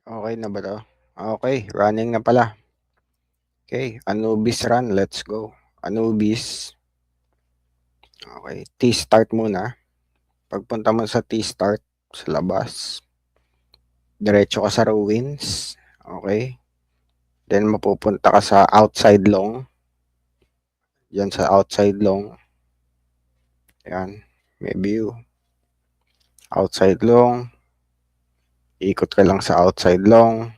Okay na ba 'to? Okay, running na pala. Okay, Anubis run, let's go. Anubis. Okay, T-start muna. Pagpunta mo sa T-start, sa labas, diretso ka sa ruins. Okay. Then mapupunta ka sa outside long. Yan sa outside long. Yan, may view. Outside long. Ikot ka lang sa outside long.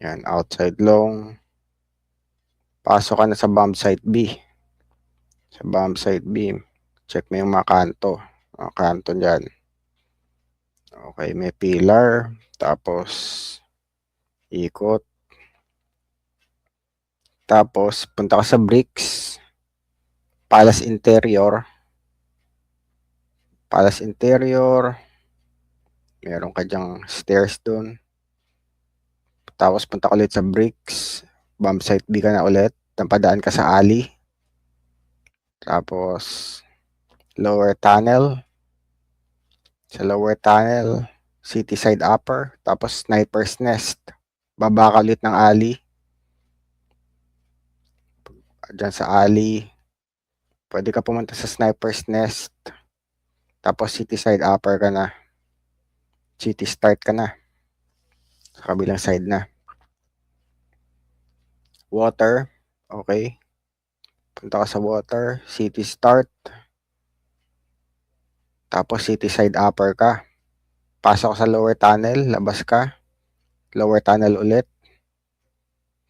Yan, outside long. Pasok ka na sa bomb site B. Sa bomb site B, check mo yung mga kanto. Mga kanto dyan. Okay, may pillar. Tapos, ikot. Tapos, punta ka sa bricks. Palace interior. Palace interior. Meron ka dyang stairs dun. Tapos, punta ka ulit sa bricks. Bomb site B ka na ulit. Napadaan ka sa alley. Tapos, lower tunnel. Sa lower tunnel, city side upper. Tapos, sniper's nest. Baba ka ulit ng alley. Diyan sa alley. Pwede ka pumunta sa sniper's nest. Tapos city side upper ka na. City start ka na. Sa kabilang side na. Water. Okay. Punta ka sa water. City start. Tapos city side upper ka. Pasok ka sa lower tunnel. Labas ka. Lower tunnel ulit.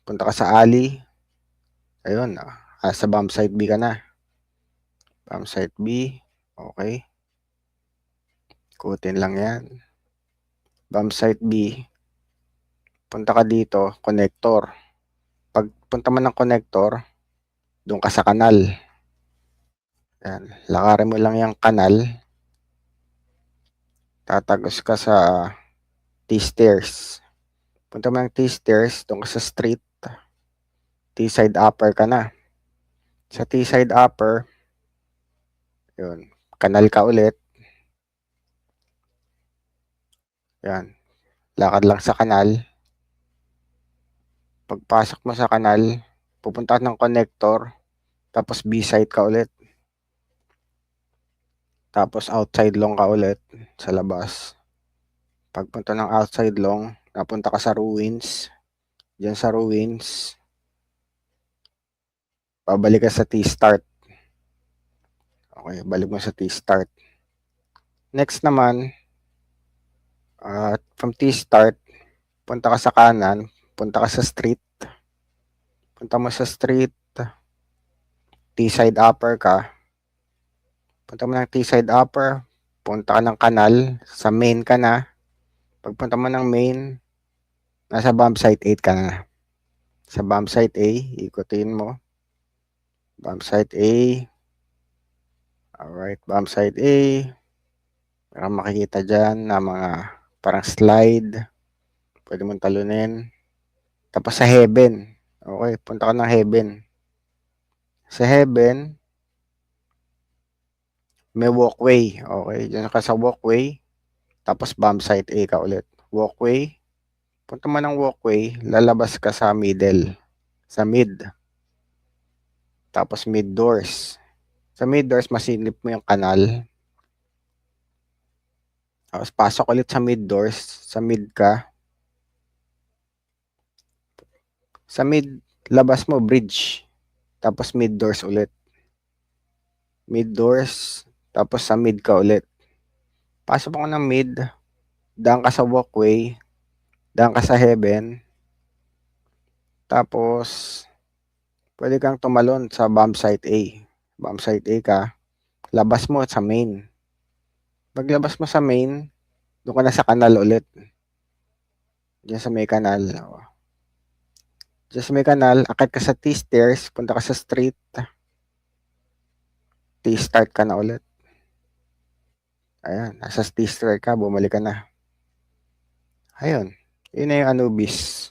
Punta ka sa alley. Ayun. Sa bomb site B ka na. Bomb site B. Okay. Kutin lang yan. Bomb site B. Punta ka dito. Connector. Pag punta mo ng connector, doon ka sa kanal. Yan. Lakarin mo lang yung kanal. Tatagos ka sa T-stairs. Punta mo ng T-stairs, doon ka sa street. T-side upper ka na. Sa T-side upper, yun, kanal ka ulit. Yan. Lakad lang sa kanal. Pagpasok mo sa kanal, pupunta ka ng connector, tapos B-side ka ulit. Tapos outside long ka ulit sa labas. Pagpunta ng outside long, napunta ka sa ruins. Diyan sa ruins, babalik ka sa T-start. Okay, balik mo sa T-start. Next naman, from T-start, punta ka sa kanan, punta ka sa street. Punta mo sa street, T-side upper ka. Punta mo ng T-side upper, punta ka ng kanal, sa main ka na. Pagpunta mo ng main, nasa bomb site 8 ka na. Sa bomb site A, ikutin mo. Bomb site A. Alright, bomb site A. Meron makikita dyan na mga parang slide. Pwede mong talunin. Tapos sa heaven. Okay, punta ka ng heaven. Sa heaven, may walkway. Okay, dyan ka sa walkway. Tapos bomb site A ka ulit. Walkway. Punta mo ng walkway, lalabas ka sa middle. Sa mid. Tapos mid doors. Sa mid doors, masilip mo yung kanal. Tapos pasok ulit sa mid doors. Sa mid ka. Sa mid, labas mo bridge. Tapos mid doors ulit. Mid doors. Tapos sa mid ka ulit. Pasok mo ng mid. Daan ka sa walkway. Daan ka sa heaven. Tapos, pwede kang tumalon sa bomb site A. Bomb site A ka. Labas mo sa main. Paglabas mo sa main, doon ka na sa kanal ulit. Diyan sa may kanal. Diyan sa may kanal, akit ka sa T-stairs, punta ka sa street. T-start ka na ulit. Ayan, nasa T-start ka, bumalik ka na. Ayun, yun na yung Anubis.